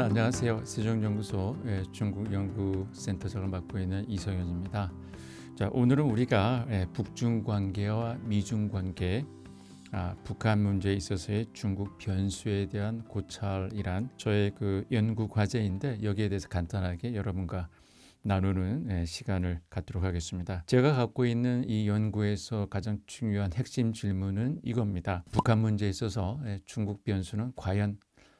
안녕하세요. 세종연구소 중국연구센터장을 맡고 있는 이성현입니다. 자, 오늘은 우리가 북중 관계와 미중 관계, 북한 문제에 있어서의 중국 변수에 대한 고찰이란 저의 그 연구 과제인데, 여기에 대해서 간단하게 여러분과 나누는 시간을 갖도록 하겠습니다. 제가 갖고 있는 이 연구에서 가장 중요한 핵심 질문은 이겁니다. 북한 문제에 있어서 중국 변수는 과연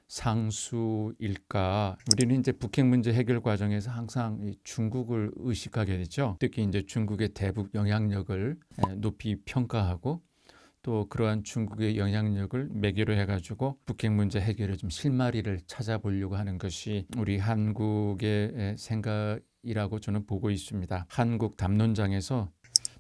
상수일까? 우리는 이제 북핵 문제 해결 과정에서 항상 이 중국을 의식하게 되죠. 특히 이제 중국의 대북 영향력을 높이 평가하고, 또 그러한 중국의 영향력을 매개로 해가지고 북핵 문제 해결에 좀 실마리를 찾아보려고 하는 것이 우리 한국의 생각이라고 저는 보고 있습니다. 한국 담론장에서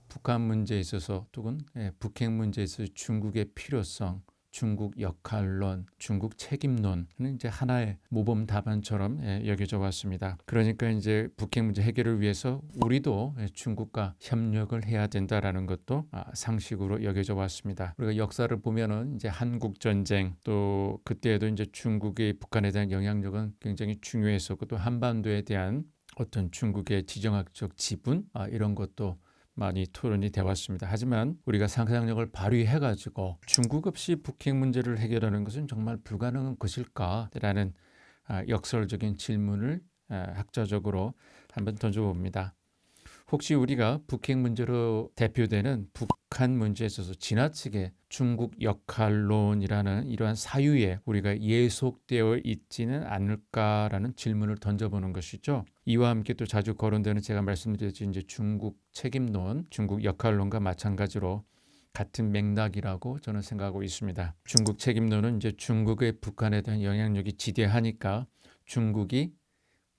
북한 문제에 있어서 또는 북핵 문제에 있어서 중국의 필요성, 중국 역할론, 중국 책임론은 이제 하나의 모범 답안처럼 여겨져 왔습니다. 그러니까 이제 북핵 문제 해결을 위해서 우리도 중국과 협력을 해야 된다라는 것도 상식으로 여겨져 왔습니다. 우리가 역사를 보면은 이제 한국 전쟁, 또 그때에도 이제 중국의 북한에 대한 영향력은 굉장히 중요했었고, 또 한반도에 대한 어떤 중국의 지정학적 지분 이런 것도 많이 토론이 되어 왔습니다. 하지만 우리가 상상력을 발휘해가지고 중국 없이 북핵 문제를 해결하는 것은 정말 불가능한 것일까라는 역설적인 질문을 학자적으로 한번 던져봅니다. 혹시 우리가 북핵 문제로 대표되는 북한 문제에 있어서 지나치게 중국 역할론이라는 이러한 사유에 우리가 예속되어 있지는 않을까라는 질문을 던져보는 것이죠. 이와 함께 또 자주 거론되는 제가 말씀드렸듯이 이제 중국 책임론, 중국 역할론과 마찬가지로 같은 맥락이라고 저는 생각하고 있습니다. 중국 책임론은 이제 중국의 북한에 대한 영향력이 지대하니까 중국이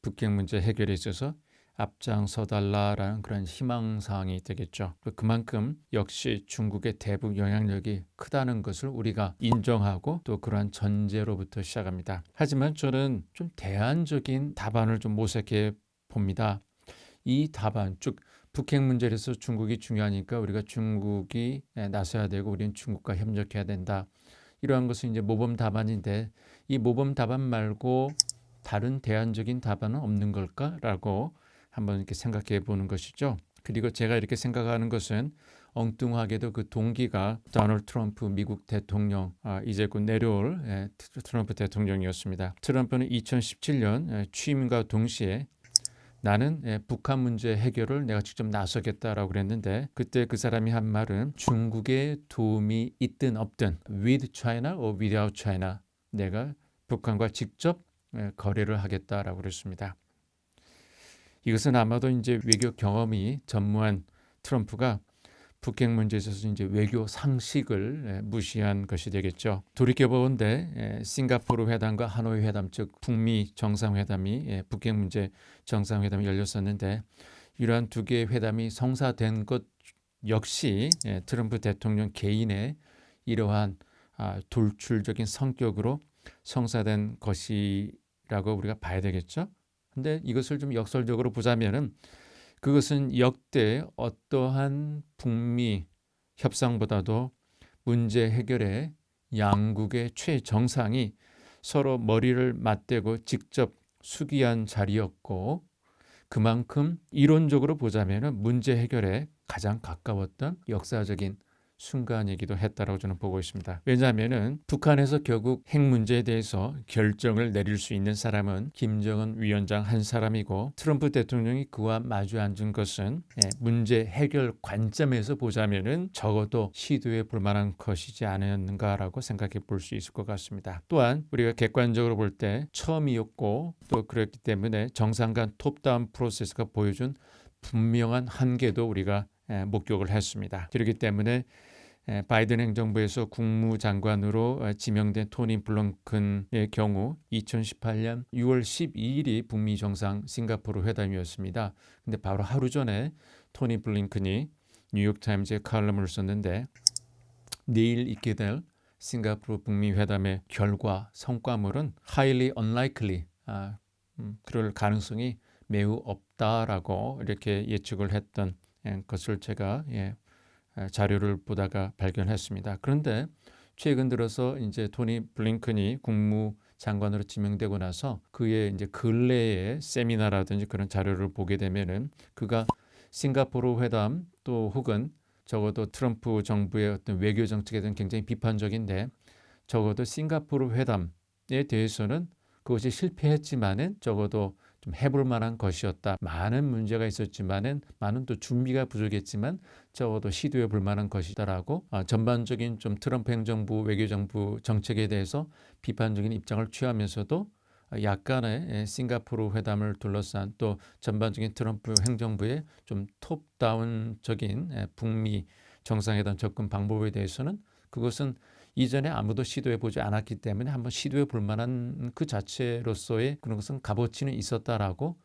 북핵 문제 해결에 있어서 앞장서달라라는 그런 희망사항이 되겠죠. 그만큼 역시 중국의 대북 영향력이 크다는 것을 우리가 인정하고 또 그러한 전제로부터 시작합니다. 하지만 저는 좀 대안적인 답안을 좀 모색해 봅니다. 이 답안, 즉 북핵 문제에서 중국이 중요하니까 우리가 중국이 나서야 되고 우리는 중국과 협력해야 된다. 이러한 것은 이제 모범 답안인데, 이 모범 답안 말고 다른 대안적인 답안은 없는 걸까라고 한번 이렇게 생각해 보는 것이죠. 그리고 제가 이렇게 생각하는 것은 엉뚱하게도 그 동기가 도널드 트럼프 미국 대통령, 이제 곧 내려올 트럼프 대통령이었습니다. 트럼프는 2017년 취임과 동시에 나는 북한 문제 해결을 내가 직접 나서겠다라고 그랬는데, 그때 그 사람이 한 말은 중국의 도움이 있든 없든 with China or without China, 내가 북한과 직접 거래를 하겠다라고 그랬습니다. 이것은 아마도 이제 외교 경험이 전무한 트럼프가 북핵 문제에 있어서 이제 외교 상식을 무시한 것이 되겠죠. 돌이켜보건대 싱가포르 회담과 하노이 회담, 즉 북미 정상회담이 북핵 문제 정상회담이 열렸었는데, 이러한 두 개의 회담이 성사된 것 역시 트럼프 대통령 개인의 이러한 돌출적인 성격으로 성사된 것이라고 우리가 봐야 되겠죠. 근데 이것을 좀 역설적으로 보자면은 그것은 역대 어떠한 북미 협상보다도 문제 해결에 양국의 최정상이 서로 머리를 맞대고 직접 숙의한 자리였고, 그만큼 이론적으로 보자면은 문제 해결에 가장 가까웠던 역사적인 순간이기도 했다라고 저는 보고 있습니다. 왜냐하면은 북한에서 결국 핵 문제에 대해서 결정을 내릴 수 있는 사람은 김정은 위원장 한 사람이고, 트럼프 대통령이 그와 마주 앉은 것은 문제 해결 관점에서 보자면은 적어도 시도해 볼 만한 것이지 않았는가라고 생각해 볼 수 있을 것 같습니다. 또한 우리가 객관적으로 볼 때 처음이었고, 또 그렇기 때문에 정상 간 톱다운 프로세스가 보여준 분명한 한계도 우리가 목격을 했습니다. 그렇기 때문에 바이든 행정부에서 국무장관으로 지명된 토니 블링컨의 경우 2018년 6월 12일이 북미 정상 싱가포르 회담이었습니다. 근데 바로 하루 전에 토니 블링컨이 뉴욕타임즈에 칼럼을 썼는데, 내일 있게 될 싱가포르 북미 회담의 결과 성과물은 highly unlikely, 그럴 가능성이 매우 없다라고 이렇게 예측을 했던 것을 제가 자료를 보다가 발견했습니다. 그런데 최근 들어서 이제 토니 블링컨이 국무장관으로 지명되고 나서 그의 이제 근래의 세미나라든지 그런 자료를 보게 되면은 그가 싱가포르 회담 또 혹은 적어도 트럼프 정부의 어떤 외교 정책에 대한 굉장히 비판적인데 적어도 싱가포르 회담에 대해서는 그것이 실패했지만은 적어도 좀 해볼 만한 것이었다. 많은 문제가 있었지만은 많은 또 준비가 부족했지만 적어도 시도해 볼 만한 것이다라고 전반적인 좀 트럼프 행정부 외교정부 정책에 대해서 비판적인 입장을 취하면서도 약간의 싱가포르 회담을 둘러싼 또 전반적인 트럼프 행정부의 좀 톱다운적인 북미 정상회담 접근 방법에 대해서는 그것은 이전에 아무도 시도해보지 않았기 때문에 한번 시도해볼 만한 그 자체로서의 그런 것은 값어치는 있었다라고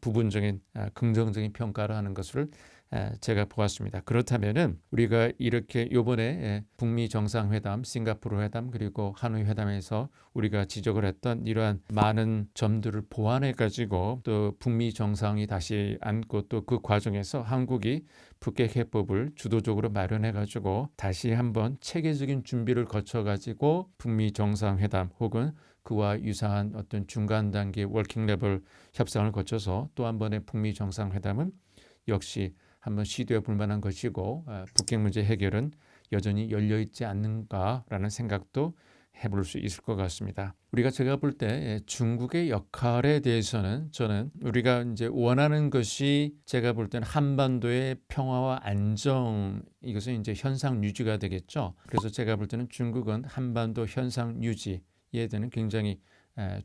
부분적인 긍정적인 평가를 하는 것을 제가 보았습니다. 그렇다면은 우리가 이렇게 요번에 북미 정상회담, 싱가포르 회담 그리고 하노이 회담에서 우리가 지적을 했던 이러한 많은 점들을 보완해 가지고 또 북미 정상이 다시 앉고 또 그 과정에서 한국이 북핵 해법을 주도적으로 마련해 가지고 다시 한번 체계적인 준비를 거쳐 가지고 북미 정상회담 혹은 그와 유사한 어떤 중간 단계 워킹 레벨 협상을 거쳐서 또 한 번의 북미 정상회담은 역시 한번 시도해 볼 만한 것이고 북핵 문제 해결은 여전히 열려 있지 않는가라는 생각도 해볼 수 있을 것 같습니다. 우리가 제가 볼 때 중국의 역할에 대해서는 저는 우리가 이제 원하는 것이 제가 볼 때는 한반도의 평화와 안정 이것은 이제 현상 유지가 되겠죠. 그래서 제가 볼 때는 중국은 한반도 현상 유지에 대한 굉장히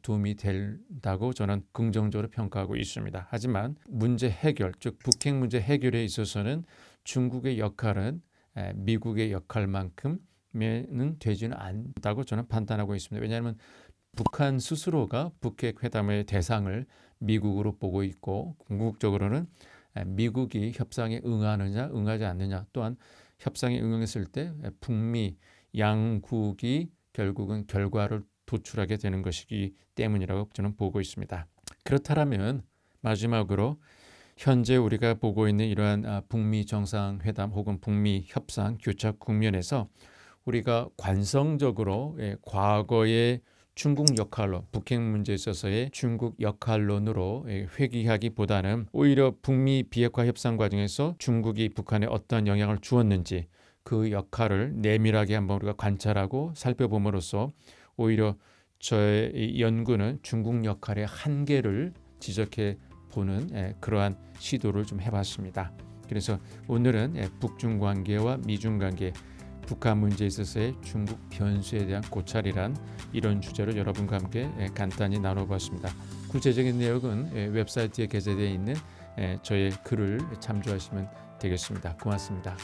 도움이 된다고 저는 긍정적으로 평가하고 있습니다. 하지만 문제 해결, 즉 북핵 문제 해결에 있어서는 중국의 역할은 미국의 역할만큼은 되지는 않다고 저는 판단하고 있습니다. 왜냐하면 북한 스스로가 북핵 회담의 대상을 미국으로 보고 있고 궁극적으로는 미국이 협상에 응하느냐 응하지 않느냐 또한 협상에 응했을 때 북미 양국이 결국은 결과를 도출하게 되는 것이기 때문이라고 저는 보고 있습니다. 그렇다면 마지막으로 현재 우리가 보고 있는 이러한 북미 정상회담 혹은 북미 협상 교착 국면에서 우리가 관성적으로 과거의 중국 역할론, 북핵 문제에 있어서의 중국 역할론으로 회귀하기보다는 오히려 북미 비핵화 협상 과정에서 중국이 북한에 어떤 영향을 주었는지 그 역할을 내밀하게 한번 우리가 관찰하고 살펴봄으로써 오히려 저의 연구는 중국 역할의 한계를 지적해 보는 그러한 시도를 좀 해봤습니다. 그래서 오늘은 북중 관계와 미중 관계, 북한 문제에 있어서의 중국 변수에 대한 고찰이란 이런 주제로 여러분과 함께 간단히 나눠봤습니다. 구체적인 내용은 웹사이트에 게재되어 있는 저의 글을 참조하시면 되겠습니다. 고맙습니다.